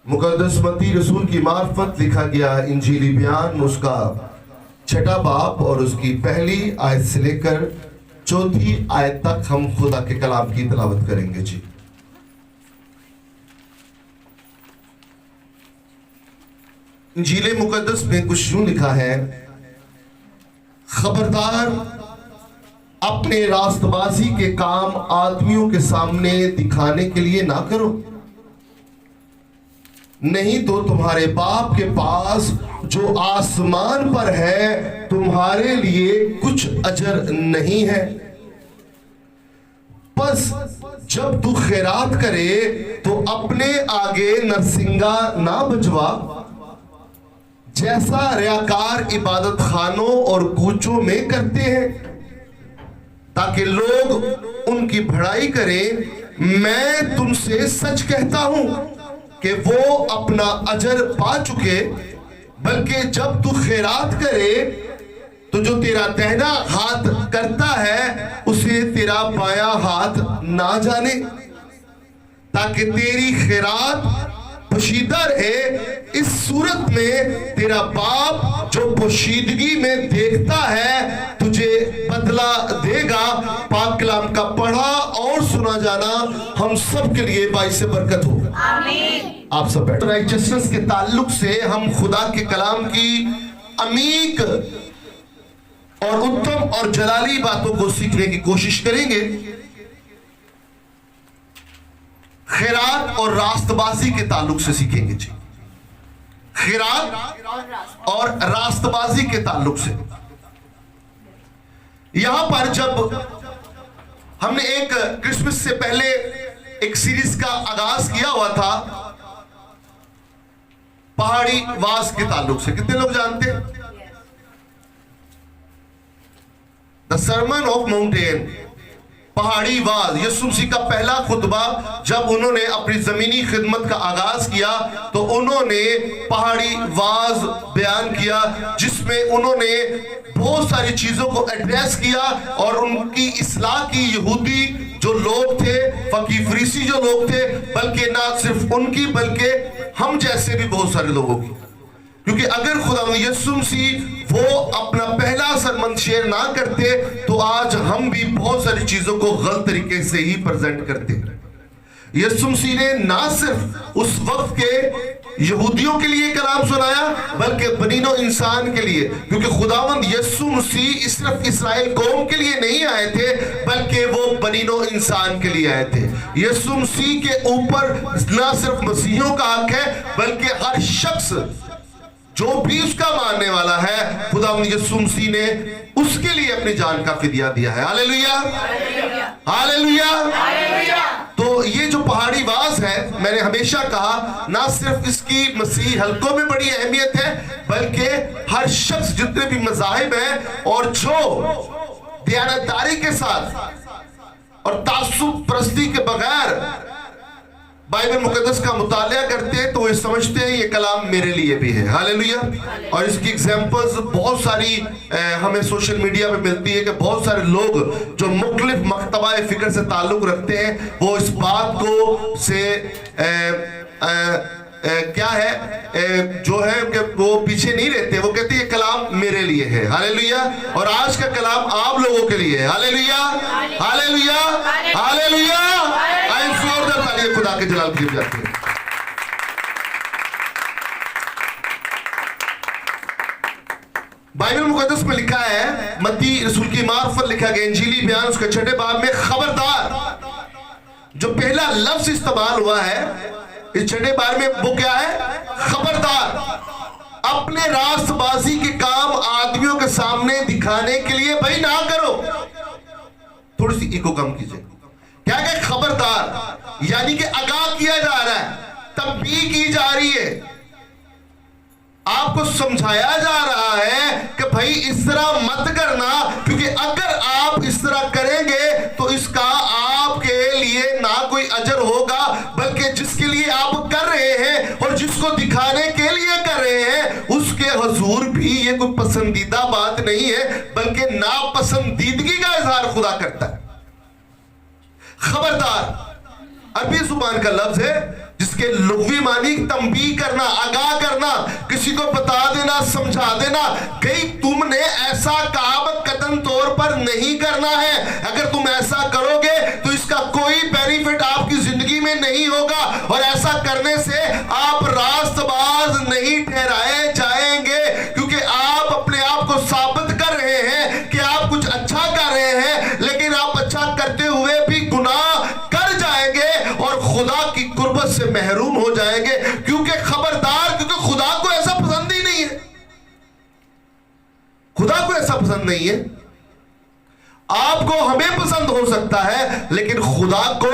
मुकद्दस मत्ती रसूल की मार्फत लिखा गया इंजीली बयान उसका 6 बाब और उसकी पहली आयत से लेकर 4 आयत तक हम खुदा के कलाम की तिलावत करेंगे। जी, इंजील मुकद्दस में कुछ यूं लिखा है, खबरदार अपने रास्तबाजी के काम आदमियों के सामने दिखाने के लिए ना करो, नहीं तो तुम्हारे बाप के पास जो आसमान पर है तुम्हारे लिए कुछ अजर नहीं है। बस जब तू खैरात करे तो अपने आगे नरसिंगा ना बजवा, जैसा रियाकार इबादत खानों और कूचों में करते हैं, ताकि लोग उनकी बढ़ाई करें। मैं तुमसे सच कहता हूं कि वो अपना अजर पा चुके। बल्कि जब तू खैरात करे तो जो तेरा दाहिना हाथ करता है उसे तेरा बायां हाथ ना जाने, ताकि तेरी खैरात पोशीदा रहे। इस सूरत में तेरा बाप जो पोशीदगी में देखता है तुझे बदला देगा। पाक कलाम का पढ़ा और सुना जाना हम सब के लिए बाइस से बरकत हो। आमीन। आप सब बैठ। राइचसनेस के ताल्लुक से हम खुदा के कलाम की अमीक और उत्तम और जलाली बातों को सीखने की कोशिश करेंगे। खैरात और रास्तबाजी के ताल्लुक से सीखेंगे। जी, खैरात और रास्तबाजी के ताल्लुक से यहां पर जब हमने एक क्रिसमस से पहले एक सीरीज का आगाज किया हुआ था पहाड़ी वास के ताल्लुक से, कितने लोग जानते हैं? द सरमन ऑफ माउंटेन, पहाड़ी वाज। यीशु मसीह का पहला खुतबा जब उन्होंने अपनी जमीनी खिदमत का आगाज किया तो उन्होंने पहाड़ी वाज बयान किया, जिसमें उन्होंने बहुत सारी चीजों को एड्रेस किया और उनकी इस्लाह की। यहूदी जो लोग थे, फकीह फरीसी जो लोग थे, बल्कि ना सिर्फ उनकी बल्कि हम जैसे भी बहुत सारे लोगों की। क्योंकि अगर खुदा यीशु मसीह वो अपना पहला सरमन शेयर ना करते तो आज हम भी बहुत सारी चीजों को गलत तरीके से ही प्रेजेंट करते। यीशु मसीह ने ना सिर्फ उस वक्त के यहूदियों के लिए कलाम सुनाया बल्कि बनीनो इंसान के लिए, क्योंकि खुदावंद यीशु मसीह सिर्फ इस्राएल कौम के लिए नहीं आए थे बल्कि वो बनीनो इंसान के लिए आए थे। यीशु मसीह के ऊपर ना सिर्फ मसीहियों का हक है बल्कि हर शख्स जो भी उसका मानने वाला है, खुदावंद यीशु मसीह ने उसके लिए अपनी जान का फिदिया दिया है। Hallelujah, hallelujah. तो ये जो पहाड़ी वाज है, मैंने हमेशा कहा ना सिर्फ इसकी मसीह हलकों में बड़ी अहमियत है बल्कि हर शख्स जितने भी मज़ाहिब हैं और जो दयानतदारी के साथ और तासुब परस्ती के बगैर बाइबल मुकद्दस का मुतालिया करते हैं तो वो समझते हैं ये कलाम मेरे लिए भी है। हालेलुया। और इसकी एग्जांपल्स बहुत सारी हमें सोशल मीडिया पे मिलती है कि बहुत सारे लोग जो मुख्तलिफ मकतबा फिक्र से ताल्लुक रखते हैं वो इस बात को से क्या है जो है कि वो पीछे नहीं रहते, वो कहते हैं ये कलाम मेरे लिए है। हालेलुया। और आज का कलाम आप लोगों के लिए है। Hallelujah, hallelujah, hallelujah. जोरदार तालियां खुदा के जलाल की जाती है। बाइबल मुकद्दस में लिखा है, मत्ती रसूल की मार्फत लिखा गया इंजीली बयान उसके 6 बाब में, खबरदार। जो पहला लफ्ज इस्तेमाल हुआ है इस 6 बार में वो क्या है? खबरदार अपने रास्तबाजी के काम आदमियों के सामने दिखाने के लिए भाई ना करो। थोड़ी सी इको कम कीजिए। क्या क्या? खबरदार, यानी कि आगाह किया जा रहा है, तंबीह की जा रही है, आपको समझाया जा रहा है कि भाई इस तरह मत करना, क्योंकि अगर आप इस तरह करेंगे तो इसका आपके लिए ना कोई अजर होगा बल्कि जिसके लिए आप कर रहे हैं और जिसको दिखाने के लिए कर रहे हैं उसके हुजूर भी ये कोई पसंदीदा बात नहीं है बल्कि नापसंदीदगी का इजहार खुदा करता है। खबरदार अरबी जुबान का लफ्ज है जिसके लुग़वी मानी तंबीह करना, आगाह करना, किसी को बता देना, समझा देना कि तुमने ऐसा काम कतई तौर पर नहीं करना है। अगर तुम ऐसा करोगे तो इसका कोई बेनिफिट आपकी जिंदगी में नहीं होगा, और ऐसा करने से आप रास्तबाज नहीं ठहराए जाएंगे, क्योंकि आप अपने आप को साबित कर रहे हैं कि आप कुछ अच्छा कर रहे हैं, लेकिन आप अच्छा करते हुए भी गुनाह कर जाएंगे और खुदा की कुर्बत से महरूम हो जाएंगे। क्योंकि खबरदार, क्योंकि खुदा को ऐसा पसंद ही नहीं है। खुदा को ऐसा पसंद नहीं है। आपको हमें पसंद हो सकता है, लेकिन खुदा को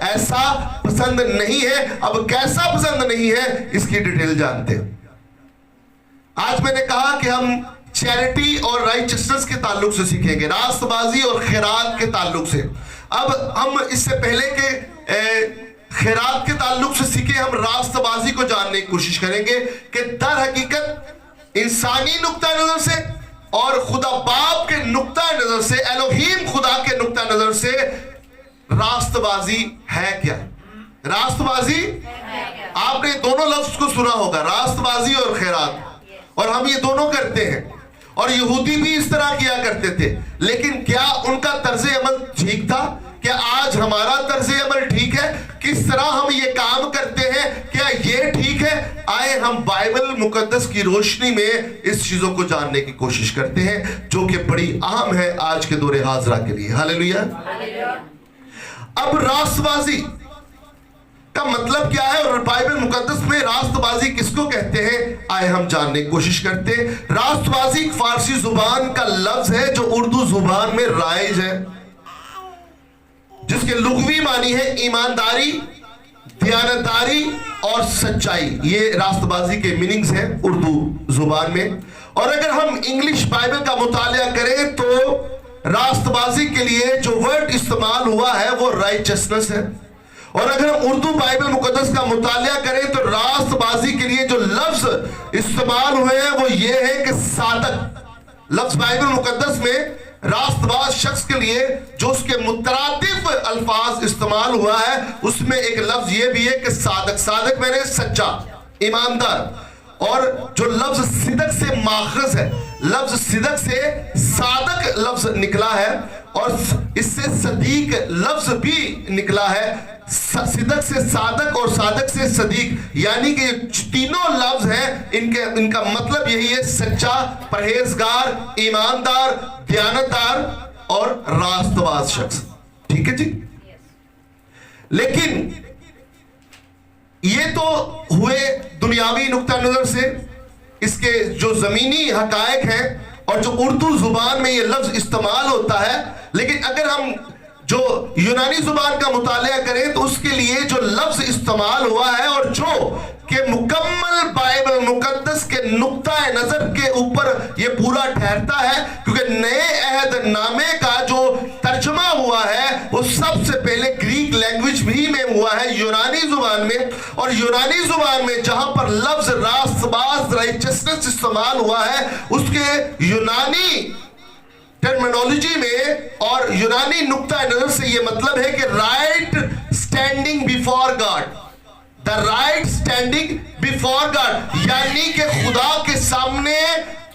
ऐसा पसंद नहीं है। अब कैसा पसंद नहीं है, इसकी डिटेल जानते हैं। आज मैंने कहा कि हम चैरिटी और राइचसनेस के ताल्लुक से सीखेंगे, रास्तबाजी और खैरात के ताल्लुक से। अब हम इससे पहले के खैरात के ताल्लुक से सीखे, हम रास्तबाजी को जानने की कोशिश करेंगे कि दर हकीकत इंसानी नुक्ता नजर से और खुदा बाप के नुक्ता नजर से, एलोहीम खुदा के नुक्ता नजर से रास्तबाजी है क्या। रास्तबाजी, आपने दोनों लफ्ज को सुना होगा, रास्तबाजी और खैरात, और हम ये दोनों करते हैं, और यहूदी भी इस तरह किया करते थे। लेकिन क्या उनका तर्ज अमल ठीक था? क्या आज हमारा तर्ज अमल ठीक है? किस तरह हम ये काम करते हैं, क्या ये ठीक है? आए हम बाइबल मुकद्दस की रोशनी में इस चीजों को जानने की कोशिश करते हैं, जो कि बड़ी अहम है आज के दौरे हाजरा के लिए। हालेलुया। अब रास्तबाजी का मतलब क्या है, और बाइबल मुकद्दस में रास्तबाजी किसको कहते हैं, आए हम जानने की कोशिश करते हैं। रास्तबाजी फारसी जुबान का लफ्ज है जो उर्दू जुबान में राइज है, जिसके लुग़वी मानी है ईमानदारी, दयानतदारी और सच्चाई। ये रास्तबाजी के मीनिंग्स हैं उर्दू जुबान में। और अगर हम इंग्लिश बाइबल का मुतालिया करें तो रास्तबाजी के लिए जो वर्ड इस्तेमाल हुआ है वो राइचसनेस है। और अगर हम उर्दू बाइबल मुकद्दस का मुतालिया करें तो रास्तबाजी के लिए जो लफ्ज इस्तेमाल हुए हैं वो ये है कि सादक। लफ्ज बाइबल मुकद्दस में रास्तबाज शख्स के लिए जो उसके मुतरादिफ अल्फाज इस्तेमाल हुआ है, उसमें एक लफ्ज ये भी है कि सादक। सादक मैंने सच्चा, ईमानदार। और जो लफ्ज सिदक से माखज है, लफ्ज सिदक से सादक लफ्ज निकला है, और इससे सदीक लफ्ज भी निकला है। सिदक से सादक और सादक से सदीक, यानी कि तीनों लफ्ज हैं, इनका मतलब यही है, सच्चा, परहेजगार, ईमानदार, दयानतदार और रास्तबाज शख्स। ठीक है जी। लेकिन ये तो हुए दुनियावी नुक्ता नजर से, इसके जो जमीनी हकायक हैं और जो उर्दू जुबान में ये लफ्ज इस्तेमाल होता है। लेकिन अगर हम जो यूनानी जुबान का मुतालिया करें तो उसके लिए जो लफ्ज इस्तेमाल हुआ है और जो कि मुकम्मल बाइबल मुकद्दस के नुक्ता नजर के ऊपर ये पूरा ठहरता है, क्योंकि नए अहद नामे का जो तर्जमा हुआ है वो सबसे पहले ग्रीक लैंग्वेज भी में हुआ है, यूनानी जुबान में। और यूनानी जुबान में जहां पर लफ्ज रास्तबाज, राइचसनेस इस्तेमाल हुआ है, उसके यूनानी टर्मिनोलॉजी में और यूनानी नुक्ता नजर से यह मतलब है कि right standing before God, the right standing before God, यानी कि खुदा के सामने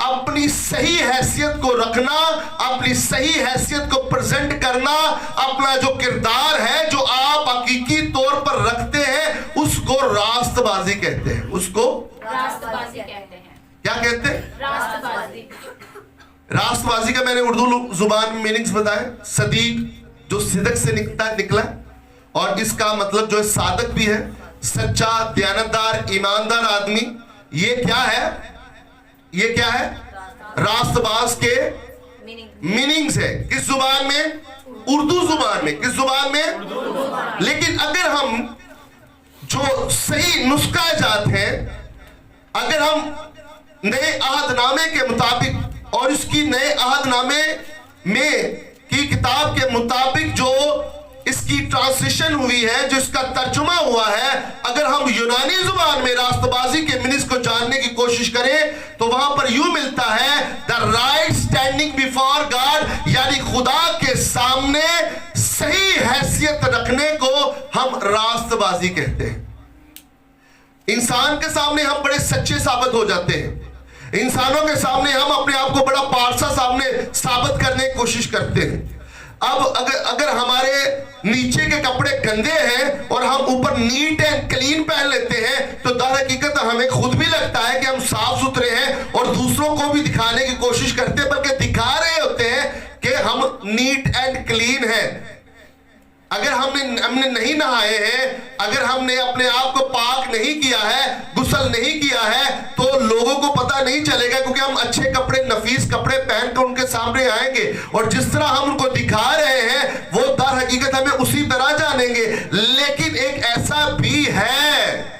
अपनी सही हैसियत को रखना, अपनी सही हैसियत को प्रेजेंट करना, अपना जो किरदार है जो आप हकीकी तौर पर रखते हैं, उसको रास्तबाजी कहते हैं। उसको रास्तबाजी कहते हैं। क्या कहते हैं? रास्तबाजी। रास्तबाजी का मैंने उर्दू जुबान में मीनिंग्स बताए। सदीक जो सिदक से निकला, और इसका मतलब जो है सादक भी है, सच्चा, दयानतदार, ईमानदार आदमी। ये क्या है? ये क्या है? रास्तबाज के मीनिंग्स है। किस जुबान में? उर्दू जुबान में। किस जुबान में? लेकिन अगर हम जो सही नुस्खा जात है, अगर हम नए अहदनामे के मुताबिक और इसकी नए अहदनामे में की किताब के मुताबिक जो इसकी ट्रांसलेशन हुई है, जो इसका तर्जुमा हुआ है, अगर हम यूनानी जुबान में रास्तबाजी के मीनिंग्स को जानने की कोशिश करें तो वहां पर यूं मिलता है, the right standing before God, यानी खुदा के सामने सही हैसियत रखने को हम रास्तबाजी कहते हैं। इंसान के सामने हम बड़े सच्चे साबित हो जाते हैं, इंसानों के सामने हम अपने आप को बड़ा पारसा सामने साबित करने की कोशिश करते हैं। अब अगर हमारे नीचे के कपड़े गंदे हैं और हम ऊपर नीट एंड क्लीन पहन लेते हैं तो दर हकीकत हमें खुद भी लगता है कि हम साफ सुथरे हैं और दूसरों को भी दिखाने की कोशिश करते हैं, बल्कि दिखा रहे होते हैं कि हम नीट एंड क्लीन हैं। अगर हमने नहीं नहाए हैं, अगर हमने अपने आप को पाक नहीं किया है, गुस्ल नहीं किया है, तो लोगों को पता नहीं चलेगा, क्योंकि हम अच्छे कपड़े, नफीस कपड़े पहनकर उनके सामने आएंगे और जिस तरह हम उनको दिखा रहे हैं वो दर हकीकत हमें उसी तरह जानेंगे। लेकिन एक ऐसा भी है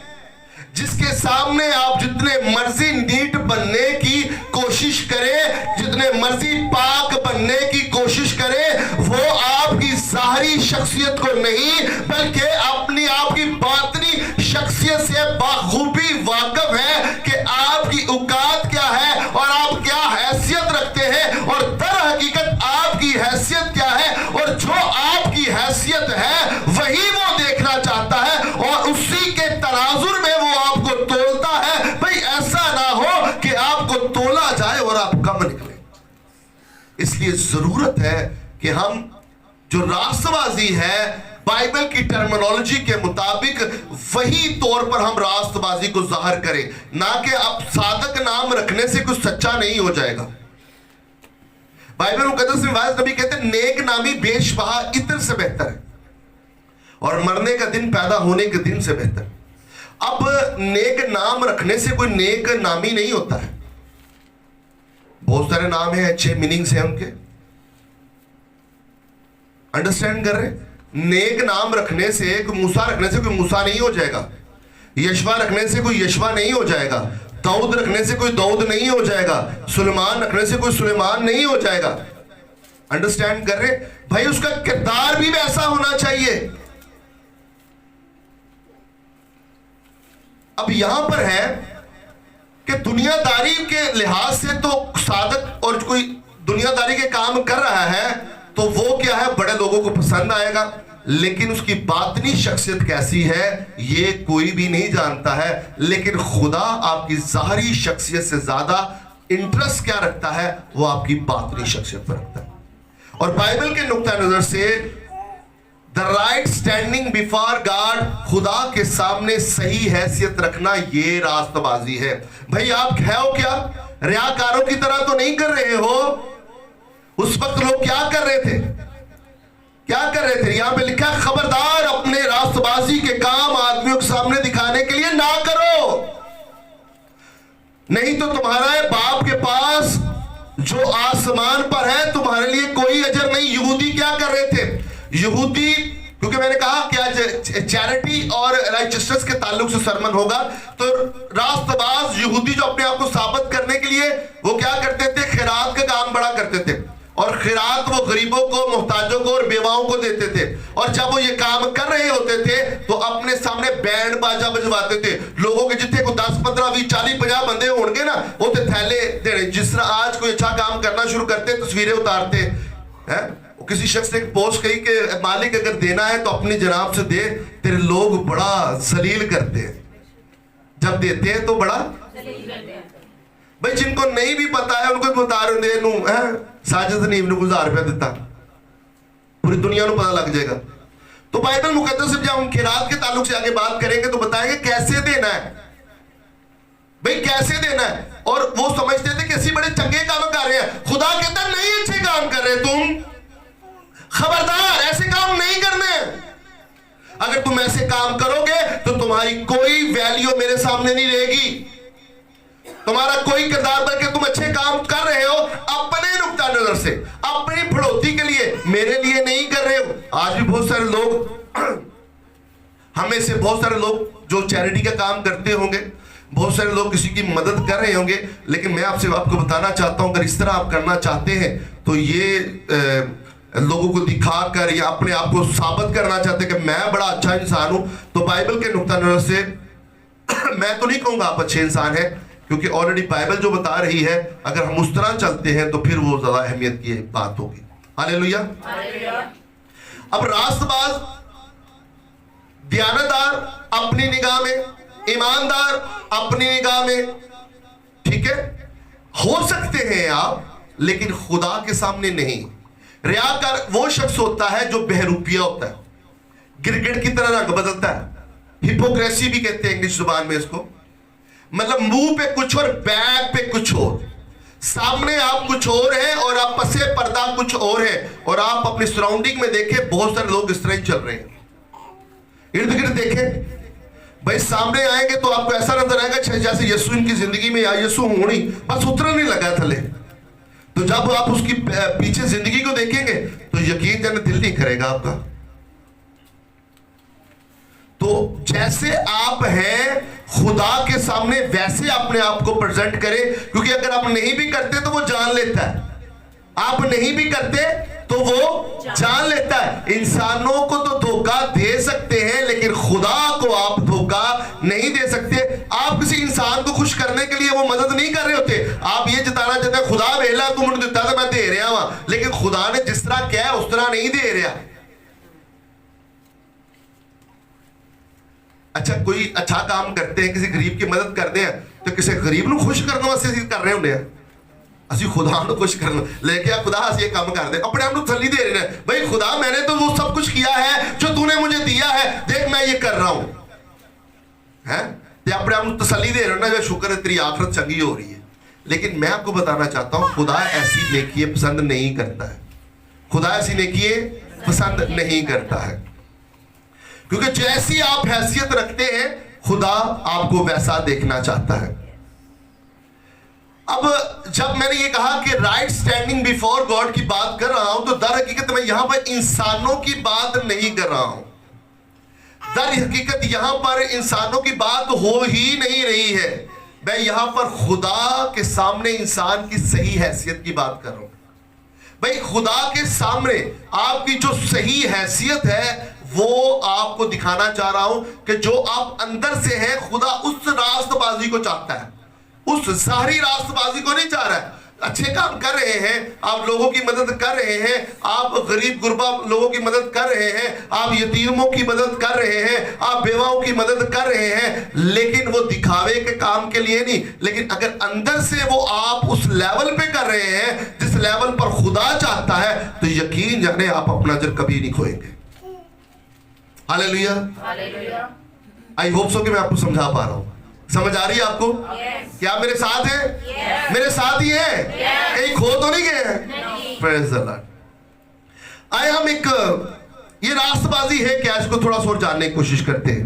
जिसके सामने आप जितने मर्जी नीट बनने की कोशिश करें, जितने मर्जी पाक बनने की कोशिश करें, वो आपकी ज़ाहिरी शख्सियत को नहीं बल्कि अपनी आपकी बातनी शख्सियत से बाखूबी वाकिफ है कि आपकी औकात क्या है और आप क्या हैसियत रखते हैं और दर हकीकत आपकी हैसियत क्या है, और जो आपकी हैसियत है वही वो देखना चाहता है और उसी के तनाजुर में वो आपको तोलता है। भाई ऐसा ना हो कि आपको तोला जाए और आप कम निकले। इसलिए जरूरत है कि हम जो रास्तबाजी है बाइबल की टर्मिनोलॉजी के मुताबिक वही तौर पर हम रास्तबाजी को जाहिर करें, ना कि आप सादक नाम रखने से कुछ सच्चा नहीं हो जाएगा। बाइबल मुकद्दस में वाइज नबी कहते हैं नेक नामी बेशबहा इत्र से बेहतर है और मरने का दिन पैदा होने के दिन से बेहतर। अब नेक नाम रखने से कोई नेक नामी नहीं होता है। बहुत सारे नाम हैं, अच्छे मीनिंग्स हैं उनके, अंडरस्टैंड कर रहे? नेक नाम रखने से, कोई मूसा रखने से कोई मूसा नहीं हो जाएगा, यशवा रखने से कोई यशवा नहीं हो जाएगा, दाऊद रखने से कोई दाऊद नहीं हो जाएगा, सुलेमान रखने से कोई सुलेमान नहीं हो जाएगा। अंडरस्टैंड कर रहे भाई? उसका किरदार भी वैसा होना चाहिए। अब यहां पर है कि दुनियादारी के लिहाज से तो सादक और कोई दुनियादारी के काम कर रहा है तो वो क्या है, बड़े लोगों को पसंद आएगा, लेकिन उसकी बातनी शख्सियत कैसी है ये कोई भी नहीं जानता है। लेकिन खुदा आपकी ज़ाहिरी शख्सियत से ज्यादा इंटरेस्ट क्या रखता है, वो आपकी बातनी शख्सियत पर रखता है। और बाइबल के नुक्ता नजर से the right standing before God, खुदा के सामने सही हैसियत रखना, ये रास्तबाजी है। भाई आप हो क्या, रियाकारों की तरह तो नहीं कर रहे हो? उस वक्त लोग क्या कर रहे थे, क्या कर रहे थे? यहां पे लिखा खबरदार अपने रास्तबाजी के काम आदमियों के सामने दिखाने के लिए ना करो, नहीं तो तुम्हारा बाप के पास जो आसमान पर है तुम्हारे लिए कोई अजर नहीं। यहूदी क्या कर रहे थे? यहूदी, क्योंकि मैंने कहा क्या चैरिटी और राइचियसनेस के ताल्लुक से सरमन होगा, तो रास्तबाज यहूदी जो अपने आप को साबित करने के लिए वो क्या करते थे, खैरात का काम बड़ा करते थे और खैरात वो गरीबों को, मोहताजों को और बेवाओं को देते थे। और जब वो ये काम कर रहे होते थे तो अपने सामने बैंड बाजा बजवाते थे। लोगों के जितने को 10, 15, 20, 40, 50 बंदे होंगे ना, वो तो थैले देने। जिस तरह आज कोई अच्छा काम करना शुरू करते, तस्वीरें उतारते हैं। किसी शख्स ने पोस्ट कही कि मालिक अगर देना है तो अपनी जनाब से दे, तेरे लोग बड़ा जलील करते हैं, जब देते हैं तो बड़ा भाई जिनको नहीं भी पता है उनको बता रहे हैं साजिद नीम ने 1000 रुपया दिता, पूरी दुनिया को पता लग जाएगा। तो बाइबल मुकद्दस से जब हम खैरात के ताल्लुक से आगे बात करेंगे तो बताएंगे कैसे देना है, भाई कैसे देना है। और वो समझते थे कि ऐसे बड़े चंगे काम कर रहे हैं। खुदा कहता नहीं अच्छे काम कर रहे तुम, खबरदार ऐसे काम नहीं करने। अगर तुम ऐसे काम करोगे तो तुम्हारी कोई वैल्यू मेरे सामने नहीं रहेगी, तुम्हारा कोई किरदार, बल्कि तुम अच्छे काम कर रहे हो अपने नुक्ता नजर से, अपनी बढ़ोतरी के लिए, मेरे लिए नहीं कर रहे हो। आज भी बहुत सारे लोग, हमें से बहुत सारे लोग जो चैरिटी का काम करते होंगे, बहुत सारे लोग किसी की मदद कर रहे होंगे, लेकिन मैं आपको बताना चाहता हूं अगर इस तरह आप करना चाहते हैं तो ये लोगों को दिखाकर या अपने आप को साबित करना चाहते कि मैं बड़ा अच्छा इंसान हूं, तो बाइबल के नुक्ता नजर से मैं तो नहीं कहूंगा आप अच्छे इंसान हैं, क्योंकि ऑलरेडी बाइबल जो बता रही है अगर हम उस तरह चलते हैं तो फिर वो ज्यादा अहमियत की बात होगी। हालेलुया। अब रास्तबाज, दयानतदार अपनी निगाह में, ईमानदार अपनी निगाह में, ठीक है, हो सकते हैं आप, लेकिन खुदा के सामने नहीं। रियाकार वो शख्स होता है जो बहरूपिया होता है, गिरगिट की तरह रंग बदलता है। हिपोक्रेसी भी कहते हैं इंग्लिश जुबान में इसको, मतलब मुंह पे कुछ और बैक पे कुछ और, सामने आप कुछ और हैं और आप पसे पर्दा कुछ और है। और आप अपनी सराउंडिंग में देखें, बहुत सारे लोग इस तरह ही चल रहे हैं। इर्द गिर्द देखें भाई, सामने आएंगे तो आपको ऐसा नजर आएगा जैसे यीशु इनकी जिंदगी में या यीशु होनी बस उतरा नहीं लगा थले। तो जब आप उसकी पीछे जिंदगी को देखेंगे तो यकीन जाने दिल नहीं करेगा आपका। तो जैसे आप हैं खुदा के सामने वैसे अपने आप को प्रेजेंट करें, क्योंकि अगर आप नहीं भी करते तो वो जान लेता है, आप नहीं भी करते तो वो जान लेता है। इंसानों को तो धोखा दे सकते हैं, लेकिन खुदा को आप धोखा नहीं दे सकते। आप किसी इंसान को खुश करने के लिए वो मदद नहीं कर रहे होते, आप ये जताना चाहते हैं खुदा वेला को मुझे दिता था मैं दे रहा हूं, लेकिन खुदा ने जिस तरह कहा उस तरह नहीं दे रहा। अच्छा, कोई अच्छा काम करते हैं, किसी गरीब की मदद करते हैं, तो किसी गरीब को खुश करने वास्ते कर रहे होंगे, असि खुदा को खुश करना लेके खुदा असि ये काम कर दे, अपने आप को तसल्ली दे रहे हैं भाई खुदा मैंने तो वो सब कुछ किया है जो तूने मुझे दिया है, देख मैं ये कर रहा हूं, हैं ते अपने आप को तसल्ली दे रहे हो ना, जो शुक्र है तेरी आखिरत चंगी हो रही है। लेकिन मैं आपको बताना चाहता हूं खुदा ऐसी नेकियां पसंद नहीं करता है, खुदा ऐसी नेकियां पसंद नहीं करता है, क्योंकि जैसी आप हैसियत रखते हैं खुदा आपको वैसा देखना चाहता है। अब जब मैंने ये कहा कि राइट स्टैंडिंग बिफोर गॉड की बात कर रहा हूं, तो दर हकीकत मैं यहां पर इंसानों की बात नहीं कर रहा हूं। दर हकीकत यहां पर इंसानों की बात हो ही नहीं रही है, मैं यहां पर खुदा के सामने इंसान की सही हैसियत की बात कर रहा हूं। भाई खुदा के सामने आपकी जो सही हैसियत है वो आपको दिखाना चाह रहा हूं कि जो आप अंदर से हैं, खुदा उस रास्तबाजी को चाहता है, उस जाहिरी रास्तबाजी को नहीं चाह रहा है। अच्छे काम कर रहे हैं, आप लोगों की मदद कर रहे हैं, आप गरीब गुरबा लोगों की मदद कर रहे हैं, आप यतीमों की मदद कर रहे हैं, आप बेवाओं की मदद कर रहे हैं, लेकिन वो दिखावे के काम के लिए नहीं। लेकिन अगर अंदर से वो आप उस लेवल पे कर रहे हैं जिस लेवल पर खुदा चाहता है, तो यकीन जाने आप अपना अजर कभी नहीं खोएंगे। हालेलुया, आई होप सो कि मैं आपको समझा पा रहा हूं। समझ आ रही है आपको? क्या मेरे साथ है? मेरे साथ ही है, कहीं खो तो नहीं गए? Praise the Lord. आए हम एक ये रास्तबाजी है क्या, इसको थोड़ा सा और जानने की कोशिश करते हैं।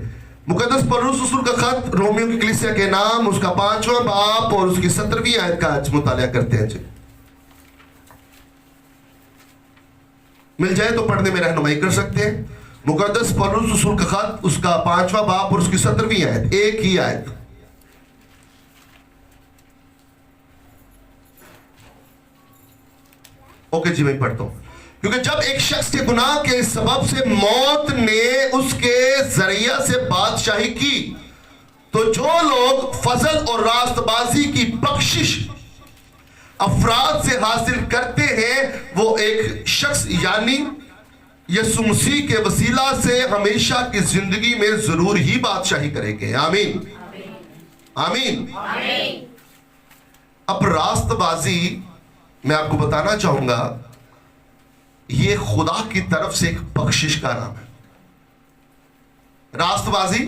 मुकद्दस पौलुस रसूल का खत रोमियो की कलीसिया के नाम, उसका 5वां बाब और उसकी 17वीं आयत का आज मुताला करते हैं जी। मिल जाए तो पढ़ने में रहनुमाई कर सकते हैं। मुकद्दस पौलुस रसूल का खत, उसका 5वां बाब और उसकी 17वीं आयत, एक ही आयत। ओके जी, मैं पढ़ता हूं। क्योंकि जब एक शख्स के गुनाह के सबब से मौत ने उसके जरिया से बादशाही की, तो जो लोग फजल और रास्तबाजी की बख्शिश अफराद से हासिल करते हैं, वो एक शख्स यानी यीशु मसीह के वसीला से हमेशा की जिंदगी में जरूर ही बादशाही करेंगे। आमीन, आमीन, आमीन। अब रास्तबाजी मैं आपको बताना चाहूंगा, ये खुदा की तरफ से एक बख्शिश का नाम है। रास्तबाजी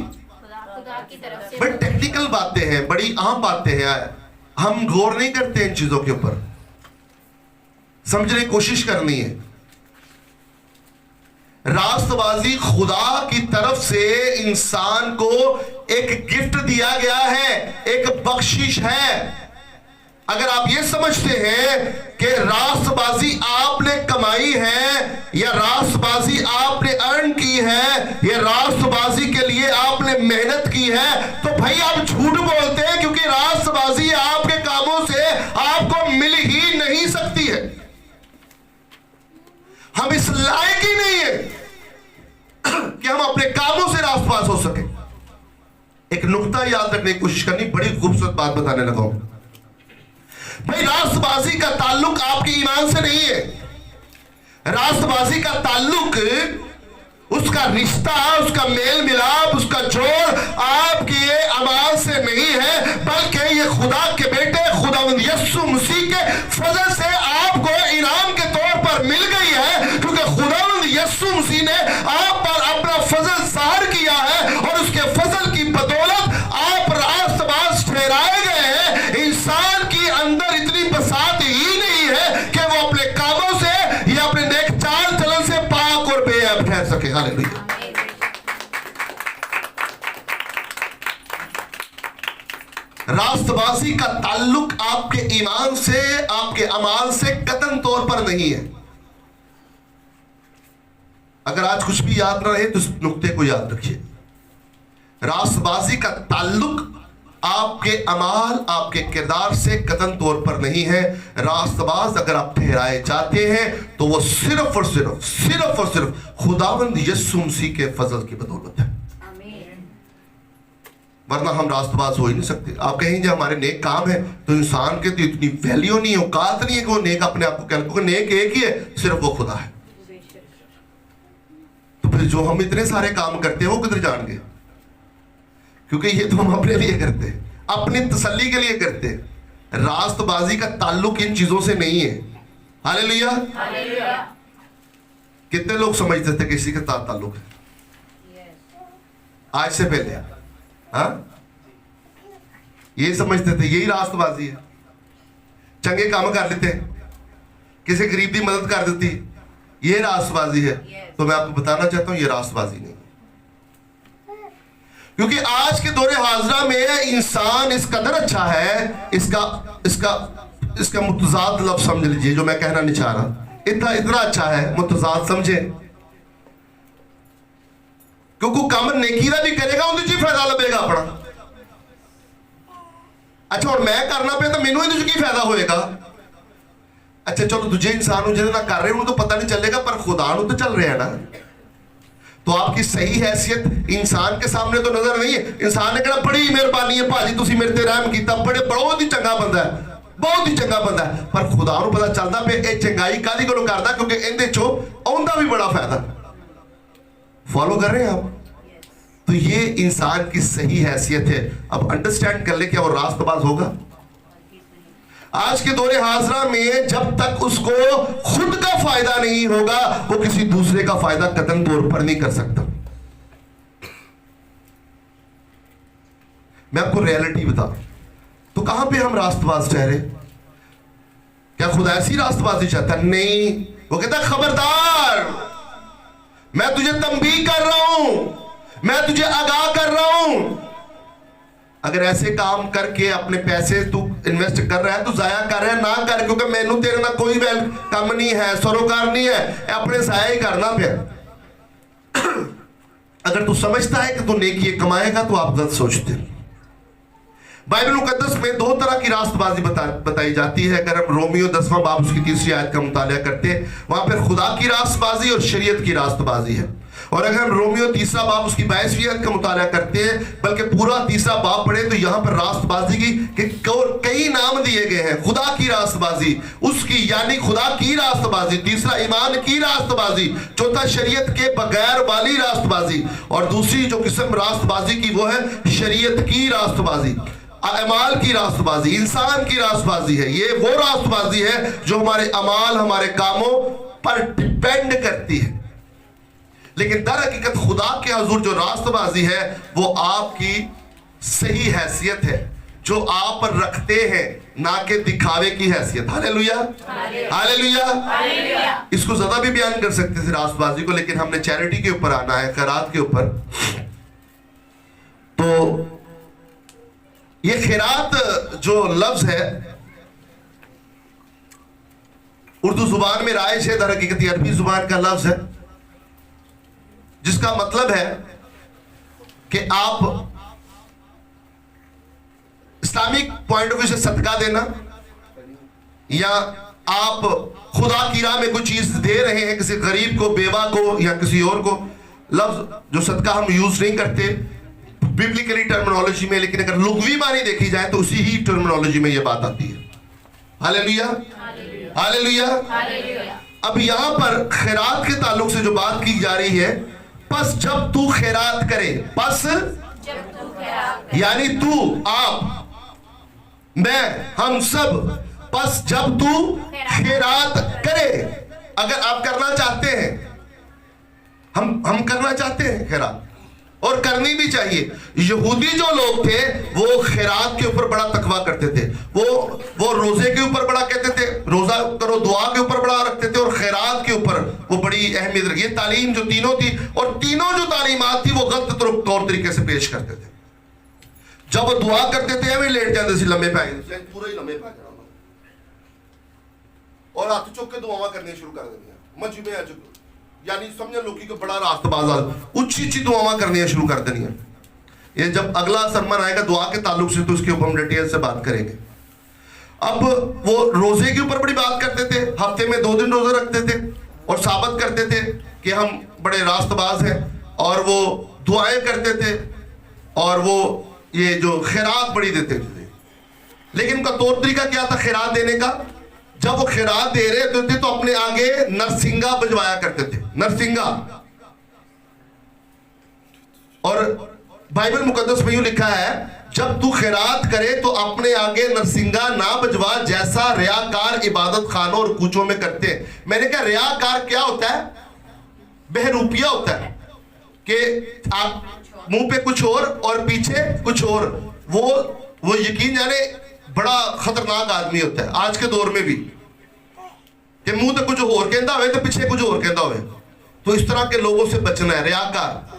बड़ी टेक्निकल बातें हैं, बड़ी आम बातें हैं, हम गौर नहीं करते इन चीजों के ऊपर, समझने की कोशिश करनी है। रास्तबाजी खुदा की तरफ से इंसान को एक गिफ्ट दिया गया है, एक बख्शिश है। अगर आप ये समझते हैं कि रास्तबाजी आपने कमाई है, या रास्तबाजी आपने अर्न की है, या रास्तबाजी के लिए आपने मेहनत की है, तो भाई आप झूठ बोलते हैं, क्योंकि रास्तबाजी आपके कामों से आपको मिल ही नहीं सकती है। हम इस लायक ही नहीं है कि हम अपने कामों से रास्तबाज हो सके। एक नुक्ता याद रखने की कोशिश करनी, बड़ी खूबसूरत बात बताने लगा हूं। भाई रास्तबाजी का ताल्लुक आपके ईमान से नहीं है, रास्तबाजी का ताल्लुक उसका रिश्ता, उसका मेल मिलाप, उसका जोड़ आपके अमाल से नहीं है, बल्कि ये खुदा के बेटे खुदावंद यीशु मसीह के फजल से आपको इनाम के तौर पर मिल गई है, क्योंकि खुदावंद यीशु मसीह ने आप पर अपना फजल जाहिर किया है और उसके फजल की बदौलत आप रास्तबाज ठहराए गए हैं। इंसान की अंदर इतनी बसात ही नहीं है कि वो अपने कामों से या अपने नेक चाल चलन से पाक और बेअब ठहर सके। हालेलुया। रास्तबाजी का ताल्लुक आपके ईमान से, आपके अमाल से कतन तौर पर नहीं है। अगर आज कुछ भी याद ना रहे तो इस नुक्ते को याद रखिए। रास्तबाजी का ताल्लुक आपके अमाल, आपके किरदार से कतन तौर पर नहीं है। रास्तबाज अगर आप ठहराए जाते हैं तो वो सिर्फ और सिर्फ खुदावंद यीशु मसीह के फजल की बदौलत है, वरना हम रास्तबाज हो ही नहीं सकते। आप कहेंगे हमारे नेक काम है, तो इंसान के तो इतनी वैल्यू नहीं है, औकात नहीं है कि वो नेक अपने आप को कह, क्योंकि नेक एक ही है, सिर्फ वो खुदा है। तो फिर जो हम इतने सारे काम करते हैं वो किधर जाएंगे? क्योंकि ये तो हम अपने लिए करते हैं, अपनी तसल्ली के लिए करते हैं। रास्तबाजी का ताल्लुक इन चीजों से नहीं है। हालेलुया। कितने लोग समझते थे किसी के साथ ताल्लुक है? आज से पहले हाँ ये समझते थे यही रास्तबाजी है। चंगे काम कर लेते, किसी गरीब की मदद कर देती, ये रास्तबाजी है। तो मैं आपको बताना चाहता हूं ये रास्तबाजी नहीं, क्योंकि आज के दौरे हाजरा में इंसान इस कदर अच्छा है, इसका मुतजाद लफ्ज समझ लीजिए जो मैं कहना नहीं चाह रहा, इतना अच्छा है, मुतजाद समझे, क्योंकि काम नेकी का भी करेगा उन्हें जी फायदा लभेगा अपना। अच्छा और मैं करना पे तो मैनू इहदे च की फायदा होएगा? अच्छा चलो दूजे इंसान जिहदे नाल कर रहे हो तो पता नहीं चलेगा, पर खुदा नूं तो चल रहा है ना। तो आपकी सही हैसियत इंसान के सामने तो नजर नहीं है। इंसान ने कहना बड़ी मेहरबानी है भाजी, तुसीं मेरे ते रहम कीता, बहुत ही चंगा बंदा है, बहुत ही चंगा बंदा है। पर खुदा नूं पता चलदा पे ये चंगाई कादी कोलों करदा, क्योंकि इहदे चों आउंदा भी बड़ा फायदा। फॉलो कर रहे हैं आप? तो ये इंसान की सही हैसियत है। अब अंडरस्टैंड कर ले क्या वो रास्तबाज होगा? आज के दौरे हाजरा में जब तक उसको खुद का फायदा नहीं होगा, वो किसी दूसरे का फायदा कतन तौर पर नहीं कर सकता। मैं आपको रियलिटी बता, तो कहां पे हम रास्तबाज ठहरे? क्या खुदा ऐसी रास्तबाजी चाहता? नहीं, वो कहता खबरदार, मैं तुझे तंबीह कर रहा हूं, मैं तुझे आगाह कर रहा हूं। अगर ऐसे काम करके अपने पैसे तू इन्वेस्ट कर रहा है तो जाया कर रहा है, ना कर, क्योंकि मैनू तेरे ना कोई वेल कम नहीं है, सरोकार नहीं है, अपने जाया ही करना पे। अगर तू समझता है कि तू नेकी कमाएगा तो आप गलत सोचते। बाइबल मुकद्दस में दो तरह की रास्तबाजी बताई जाती है। अगर हम रोमियो 10वां बाब उसकी 3री आयत का मुताला करते हैं, वहां पर खुदा की रास्तबाजी और शरीयत की रास्तबाजी है। और अगर हम रोमियो 3रा बाब उसकी 22वीं आयत का मुताला करते हैं, बल्कि पूरा 3रा बाब पढ़े, तो यहां पर रास्तबाजी की कई नाम दिए गए हैं। खुदा की रास्तबाजी, उसकी यानी खुदा की रास्तबाजी, तीसरा ईमान की रास्तबाजी, चौथा शरीयत के बगैर वाली रास्तबाजी, और दूसरी जो किस्म रास्तबाजी की वो है शरीयत की रास्तबाजी, अमाल की रास्तबाजी, इंसान की रास्तबाजी है। ये वो रास्तबाजी है जो हमारे अमाल, हमारे कामों पर डिपेंड करती है। लेकिन दर हकीकत खुदा के हुजूर जो रास्तबाजी है वो आपकी सही हैसियत है जो आप रखते हैं, ना कि दिखावे की हैसियत। Hallelujah, hallelujah. इसको ज्यादा भी बयान कर सकते थे रास्तबाजी को, लेकिन हमने चैरिटी के ऊपर आना है, खैरात के ऊपर। तो ये खैरात जो लफ्ज है उर्दू जुबान में राइज है, दर हकीकत अरबी जुबान का लफ्ज है, जिसका मतलब है कि आप इस्लामिक पॉइंट ऑफ व्यू से सदका देना, या आप खुदा की राह में कुछ चीज दे रहे हैं किसी गरीब को, बेवा को, या किसी और को। लफ्ज जो सदका हम यूज नहीं करते बिब्लिकली टर्मिनोलॉजी में, लेकिन अगर लुग़वी मानी देखी जाए तो उसी ही टर्मिनोलॉजी में यह बात आती है। Hallelujah, hallelujah. अब यहां पर खैरात के ताल्लुक से जो बात की जा रही है बस जब तू खैरात करे, बस यानी तू, आप, मैं, हम सब, बस जब तू खैरात करे। अगर आप करना चाहते हैं, हम करना चाहते हैं खैरात, और करनी भी चाहिए। यहूदी जो लोग थे वो खैरात के ऊपर बड़ा तकवा करते थे, वो रोजे के ऊपर बड़ा कहते थे, रोजा करो, दुआ के ऊपर बड़ा रखते थे, और खैरात के ऊपर वो बड़ी अहमियत रखी। ये तालीम जो तीनों थी, और तीनों जो तालीमात थी वो गलत तौर तरीके से पेश करते थे। जब वो दुआ करते थे हमें लेट जाते थे, लंबे पै गए, पूरे ही लंबे पै जाना, और हाथ चुक के दुआवां करनी शुरू कर देनी मजबे अज, यानी समझ लो कि बड़ा रास्तबाज, ऊंची ऊंची दुआवां करनी शुरू कर देनी है। ये जब अगला सरमन आएगा दुआ के ताल्लुक से तो उसके ऊपर हम डिटेल से बात करेंगे। अब वो रोजे के ऊपर बड़ी बात करते थे, हफ्ते में 2 दिन रोजे रखते थे और साबित करते थे कि हम बड़े रास्तबाज हैं, और वो दुआएं करते थे, और वो ये जो खैरात बड़ी देते थे। लेकिन उनका तौर तरीका क्या था खैरात देने का? जब वो खैरात दे रहे थे तो अपने आगे नरसिंगा बजवाया करते थे, नरसिंगा। और बाइबल मुकद्दस में यूं लिखा है, जब तू खैरात करे तो अपने आगे नरसिंगा ना बजवा, जैसा रियाकार इबादत खानों और कूचों में करते हैं। मैंने कहा रियाकार क्या होता है? बहरूपिया होता है कि आप मुंह पे कुछ और पीछे कुछ और। वो यकीन जाने बड़ा खतरनाक आदमी होता है आज के दौर में भी, कि मुंह तो कुछ और कहता हो तो पीछे कुछ और कहता हो। तो इस तरह के लोगों से बचना है, रियाकार।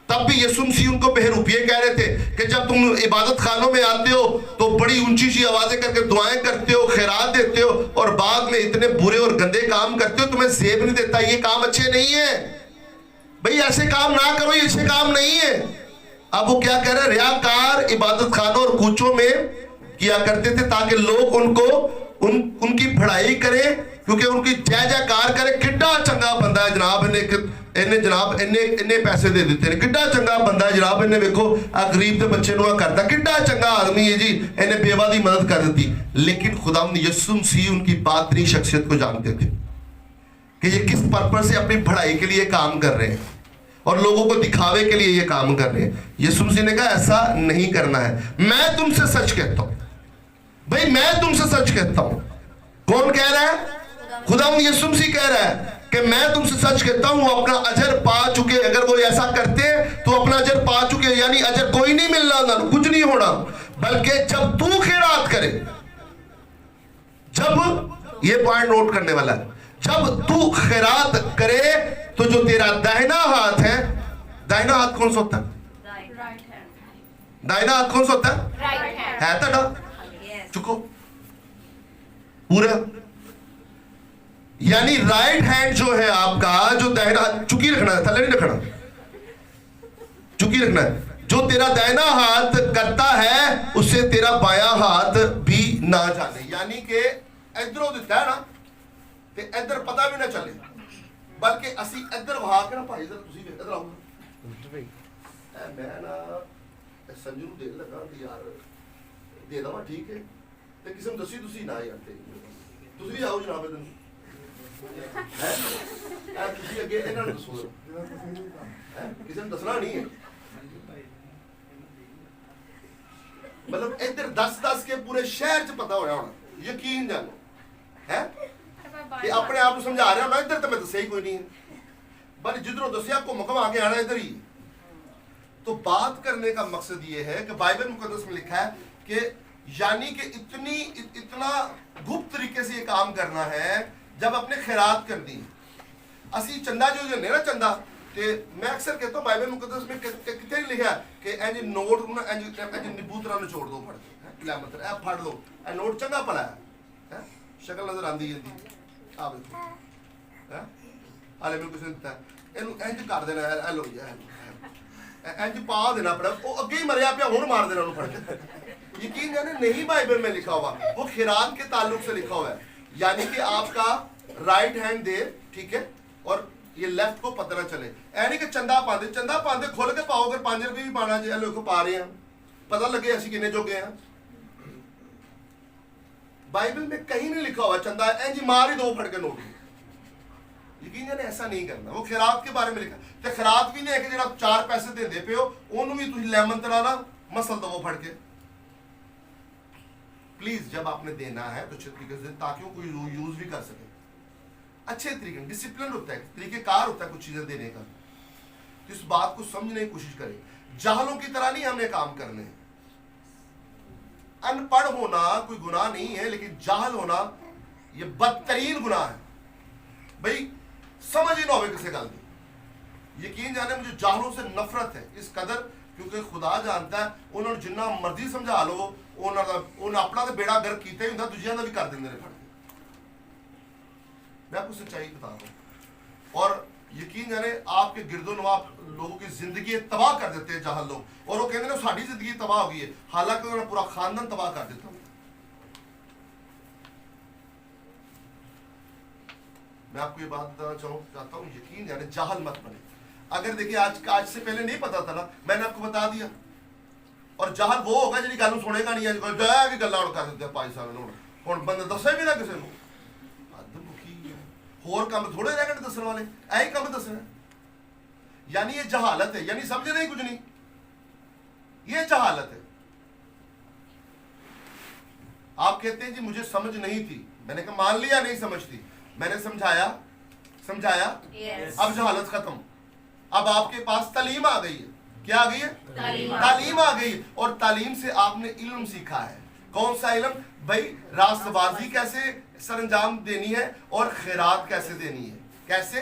तब भी यीशु मसीह उनको बहरूपिये कह रहे थे कि जब तुम इबादत खानों में आते हो तो बड़ी ऊंची सी आवाजें करके दुआएं करते हो, खैरात देते हो, और बाद में इतने बुरे और गंदे काम करते हो, तुम्हें सेब नहीं देता। ये काम अच्छे नहीं है भाई, ऐसे काम ना करो, ये अच्छे काम नहीं है। अब वो क्या कह रहे हैं? रियाकार इबादत खानों और कूचों में किया करते थे ताकि लोग उनकी भड़ाई करें, क्योंकि उनकी जय जयकार करे। किड्डा चंगा बंदा है जनाब, इन्हें जनाब इन्ने पैसे दे देते हैं, किड्डा चंगा बंदा है जनाब, इन्हें देखो गरीब के बच्चे नु करता, किड्डा चंगा आदमी है जी, इन्हें बेवा की मदद कर दी। लेकिन खुदावंद यीशु मसीह उनकी बातनी शख्सियत को जानते थे कि ये किस पर्पस से अपनी भड़ाई के लिए काम कर रहे हैं और लोगों को दिखावे के लिए ये काम कर रहे हैं। यीशु मसीह ने कहा ऐसा नहीं करना है। मैं तुमसे सच कहता हूं भाई, मैं तुमसे सच कहता हूं। कौन कह रहा है? खुदावंद यीशु मसीह कह रहा है कि मैं तुमसे सच कहता हूं, अपना अजर पा चुके। अगर वो ऐसा करते तो अपना अजर पा चुके, यानी अजर कोई नहीं मिलना, ना कुछ नहीं होना, बल्कि जब तू खैरात करे, जब, ये पॉइंट नोट करने वाला है, जब तू खैरात करे तो जो तेरा दाहिना हाथ है, दाहिना हाथ कौन सा होता है? दाहिना हाथ कौन सा होता है? है तो चुको पूरा, यानी राइट हैंड जो है आपका, जो दाहिना हाथ चुकी रखना है, थल्ले नहीं रखना, चुकी रखना है। जो तेरा दाहिना हाथ करता है उससे तेरा बायां हाथ भी ना जाने, यानी कि इधरों दिता है ना ते इधर पता भी ना चले, बल्कि असी इधर वहा के ना भाई इधर आओ मैं ना संजू दे लगा कि यार दे दवा, ठीक है, ते किसी ने दसी तुसी ना यार तुसी भी आओ जनाब इधर है तुसी अगे इन्हां नूं दसो है, किसी ने दसना नहीं है। मतलब इधर 10 के पूरे शहर च पता होना होना, यकीन जानो है कि अपने आप को समझा रहा होना, इधर तो मैं दसिया ही कोई नहीं है, पर जिधरों दसिया घूम घुमा के आना इधर ही। तो बात करने का मकसद ये है कि बाइबल मुकद्दस में लिखा है कि यानी कि इतना गुप्त तरीके से ये काम करना है। जब अपने खैरात कर दी, असी चंदा जो देने ना चंदा, ते मैं अक्सर कहता हूँ बाइबल मुकद्दस में कितने लिखा कि इंज नोट ना इंज नींबू तरह निचोड़ दो, फड़ दो, क्या मतलब है फड़ लो, नोट चंगा भला है, शक्ल नजर आती है आ देखो है हाले मैं कुछ नहीं दिता, इनू इंज कर देना है, लो जी इंज पा देना पड़ा, वो अगे ही मरिया पिया हुण मार देना फड़ के। यकीन जाने नहीं बाइबल में लिखा हुआ, वो खैरात के ताल्लुक से लिखा हुआ है, यानी कि आपका राइट हैंड दे, ठीक है, और ये लेफ्ट को पता ना चले। ऐ नहीं कि चंदा पाते खोल के पाओ, अगर 5 रुपए भी पाना जो लोग पा रहे हैं, पता लगे असि किन्ने जोगे हैं। बाइबल में कहीं नहीं लिखा हुआ चंदा इंज मार ही दो फड़ के नोट, यकीन जाने ऐसा नहीं करना। वो खैरात के बारे में लिखा ते खैरात भी नहीं है कि जरा 4 पैसे देंदे पे हो ओनू भी तुम लेमन तलाना मसल दो फड़ के। प्लीज जब आपने देना है तो अच्छे तरीके से ताकि वो कोई यूज भी कर सके, अच्छे तरीके, डिसिप्लिन होता है, तरीकेकार होता है कुछ चीजें देने का। तो इस बात को समझने की कोशिश करें। जाहलों की तरह नहीं हमें काम करने। अनपढ़ होना कोई गुनाह नहीं है, लेकिन जाहल होना ये बदतरीन गुनाह है। भाई समझ ही ना हो किसी गल की। यकीन जाने मुझे जाहलों से नफरत है इस कदर, क्योंकि खुदा जानता है उन्होंने जिन्ना मर्जी समझा लो उन्होंने अपना तो बेड़ा गर्क किया ही होंगे, दूसरिया का भी कर देंगे फड़ के। मैं आपको सच्चाई बता रहा हूं। और यकीन जाने आपके गिरदोनवाब लोगों की जिंदगी तबाह कर देते हैं जाहल लोग, और वो कहते हैं साड़ी जिंदगी तबाह हो गई है, हालांकि उन्होंने पूरा खानदान तबाह कर देता। मैं आपको ये बात बताना चाहता हूँ, यकीन जाने जाहल मत बने। अगर देखिए आज से पहले नहीं पता था ना, मैंने आपको बता दिया। और जाहल वो होगा जी गल सुनेगा नहीं, अज की गल्लां कर देते 5 साल हुण बंदा दसे भी ना किसी को। होर काम थोड़े रह गए दसने वाले, यही काम दसना। यानी ये जहालत है, यानी समझ नहीं कुछ नहीं, ये जहालत है। आप कहते हैं जी मुझे समझ नहीं थी, मैंने कहा मान लिया नहीं समझती, मैंने समझाया yes. अब जहालत खत्म। अब आपके पास तालीम आ गई है। क्या आ गई है? तालीम आ गई। और तालीम से आपने इल्म सीखा है। कौन सा इल्म भाई? रास्तबाजी कैसे सरंजाम देनी है और खैरात कैसे देनी है। कैसे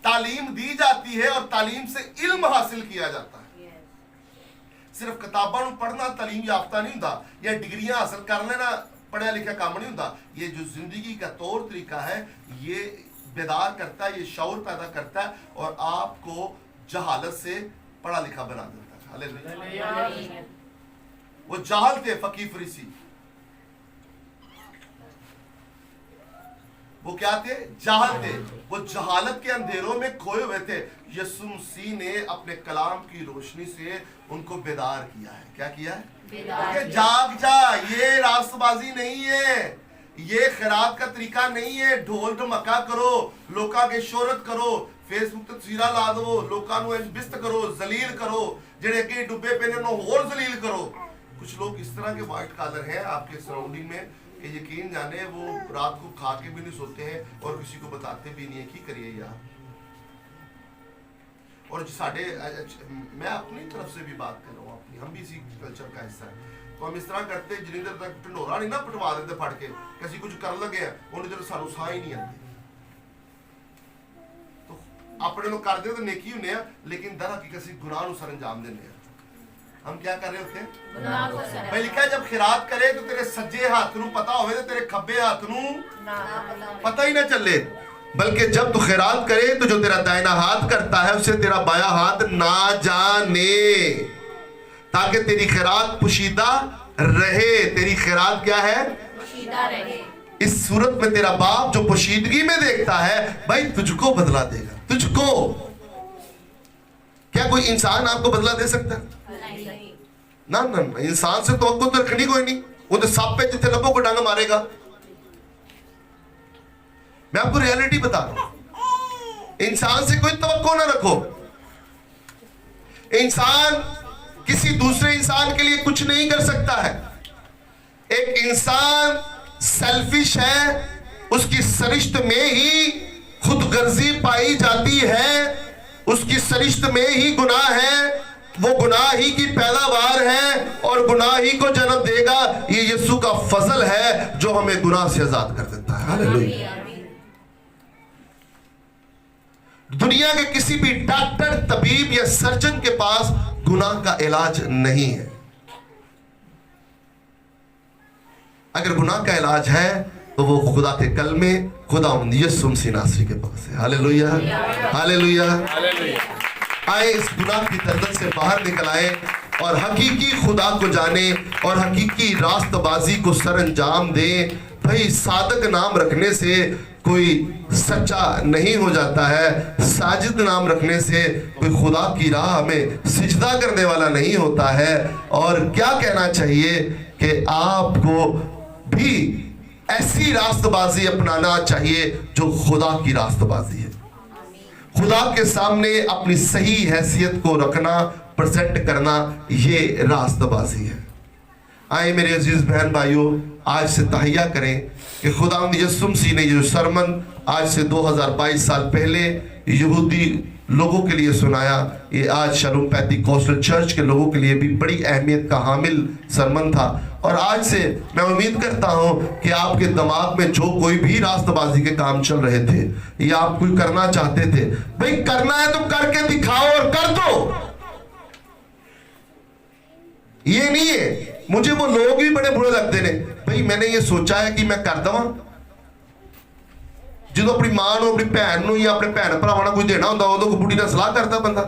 तालीम दी जाती है और तालीम से इल्म हासिल किया जाता है। सिर्फ किताबां पढ़ना तालीम याफ्ता नहीं होता, या डिग्रियां हासिल कर लेना पढ़ा लिखा काम नहीं होता। ये जो जिंदगी का तौर तरीका है ये बेदार करता है, ये शऊर पैदा करता है और आपको जहालत से पढ़ा लिखा बना देता है। हालेलुया। वो जाहल थे फकीर फरीसी, वो क्या थे? जाहल थे। वो जहालत के अंधेरों में खोए हुए थे। यीशु मसीह ने अपने कलाम की रोशनी से उनको बेदार किया है। क्या किया है? जाग जा, ये रास्तबाजी नहीं है, ये खैरात का तरीका नहीं है। ढोल ढमका करो, लोका के शोहरत करो, फेसबुक ते तस्वीरां ला दो, लोकां नूं बिस्त करो, जलील करो, जेड़े अगे डुबे पे ने होर जलील करो। कुछ लोग इस तरह के वाइट कॉलर हैं आपके सराउंडिंग में कि यकीन जाने वो रात को खा के भी नहीं सोते हैं और किसी को बताते भी नहीं है कि करिए यार। और साढ़े मैं अपनी तरफ से भी बात कर रहा हूँ, अपनी, हम भी इसी कल्चर का हिस्सा है। तो हम इस तरह करते जिन्नी देर तक ढंडोरा नहीं ना पटवा देते फट के किसी कुछ कर लगे हैं उन्हें देर सानू साह ही नहीं आते। तो अपने लोग कर दे तो नेकी होने, लेकिन दर हकीकत गुनाह नूं सरंजाम देने। हम क्या कर रहे होते? भाई लिखा है जब खिरात करे तो तेरे सज्जे हाथ नूं पता होवे तो तेरे खब्बे हाथ नूं पता ही ना चले, बल्कि जब तू खैरात करे तो जो तेरा दाहिना हाथ करता है उसे तेरा बायां हाथ ना जाने, ताकि तेरी खैरात पुशीदा रहे। तेरी खैरात क्या है? पुशीदा रहे। इस सूरत में तेरा बाप जो पुशीदगी में देखता है भाई तुझको बदला देगा। तुझको क्या कोई इंसान आपको बदला दे सकता है? ना ना ना, इंसान से तो रखनी कोई नहीं, वो तो सांप पे जितने लबों को डंग मारेगा। मैं आपको रियलिटी बता रहा हूं, इंसान से कोई तवक्को ना रखो। इंसान किसी दूसरे इंसान के लिए कुछ नहीं कर सकता है। एक इंसान सेल्फिश है, उसकी सरिश्त में ही खुदगर्जी पाई जाती है, उसकी सरिश्त में ही गुनाह है, वो गुनाह ही की पैदावार है और गुनाह ही को जन्म देगा। ये यीशु का फजल है जो हमें गुनाह से आजाद कर देता है। हालेलुया। दुनिया के किसी भी डॉक्टर, तबीब या सर्जन के पास गुनाह का इलाज नहीं है। अगर गुनाह का इलाज है तो वो खुदा के कलमे, खुदा यीशु मसीह नासरी के पास है। Hallelujah, hallelujah. आए इस गुनाह की दलदल से बाहर निकल आए और हकीकी खुदा को जाने और हकीकी रास्तबाजी को सरंजाम दें। भाई सादक नाम रखने से कोई सच्चा नहीं हो जाता है, साजिद नाम रखने से कोई खुदा की राह में सिजदा करने वाला नहीं होता है। और क्या कहना चाहिए कि आपको भी ऐसी रास्तबाजी अपनाना चाहिए जो खुदा की रास्तबाजी है। खुदा के सामने अपनी सही हैसियत को रखना, प्रेजेंट करना, ये रास्तबाजी है। आए मेरे अजीज बहन भाइयों, आज से तहैया करें कि खुदावंद यीशु मसीह ने ये जो सरमन आज से 2022 साल पहले यहूदी लोगों के लिए सुनाया, ये आज शालोम पेंटिकॉस्टल चर्च के लोगों के लिए भी बड़ी अहमियत का हामिल सरमन था। और आज से मैं उम्मीद करता हूं कि आपके दिमाग में जो कोई भी रास्तबाजी के काम चल रहे थे या आप कोई करना चाहते थे, भाई करना है तो करके दिखाओ और कर दो। ये नहीं है, मुझे वो लोग भी बड़े बुरे लगते ने, भाई मैंने ये सोचा है कि मैं कर दवा, जो अपनी मां ਨੂੰ अपनी भैन ਨੂੰ या अपने भैन भरावां ਨੂੰ कोई देना ਹੁੰਦਾ ਉਦੋਂ को बुढ़ी ਨਾਲ सलाह करता बंदा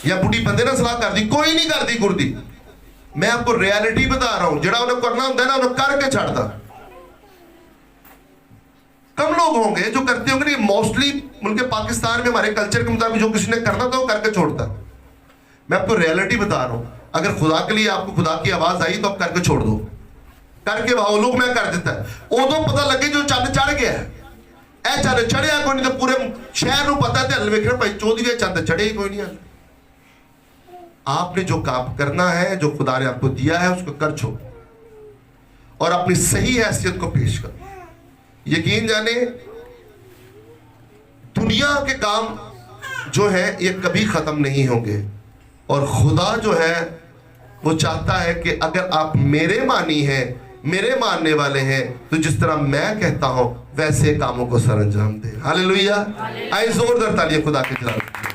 या बुढ़ी बंदे ਨਾਲ सलाह करती, कोई नहीं करती गुरदी। मैं आपको रियलिटी बता रहा हूं, जड़ा उन्हें करना होता है ना उन्हें करके छाड़ता। कम लोग होंगे जो करते होंगे, मोस्टली मुल्क पाकिस्तान में हमारे कल्चर के मुताबिक जो किसी ने करना था वो करके छोड़ता। मैं आपको रियलिटी बता रहा हूं, अगर खुदा के लिए आपको खुदा की आवाज आई तो आप करके छोड़ दो, करके भाव लोग मैं कर देता है। उदों पता लगे जो चंद चढ़ गया है, ए चंद चढ़िया कोई नहीं, तो पूरे शहर को पता है वेखना भाई चौधरी चंद चढ़े ही कोई नहीं। आपने जो काम करना है, जो खुदा ने आपको दिया है, उसको कर छो और अपनी सही हैसियत को पेश करो। यकीन जाने दुनिया के काम जो है ये कभी खत्म नहीं होंगे, और खुदा जो है वो चाहता है कि अगर आप मेरे मानी हैं, मेरे मानने वाले हैं, तो जिस तरह मैं कहता हूं वैसे कामों को सरंजाम दे। हालेलुया। आइए जोरदार तालियां खुदा के जलाल के लिए।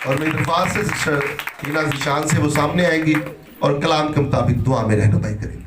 और मेरी दरख्वास्त से हीना ज़िशान से वो सामने आएंगी और कलाम के मुताबिक दुआ में रहनुमाई करेंगी।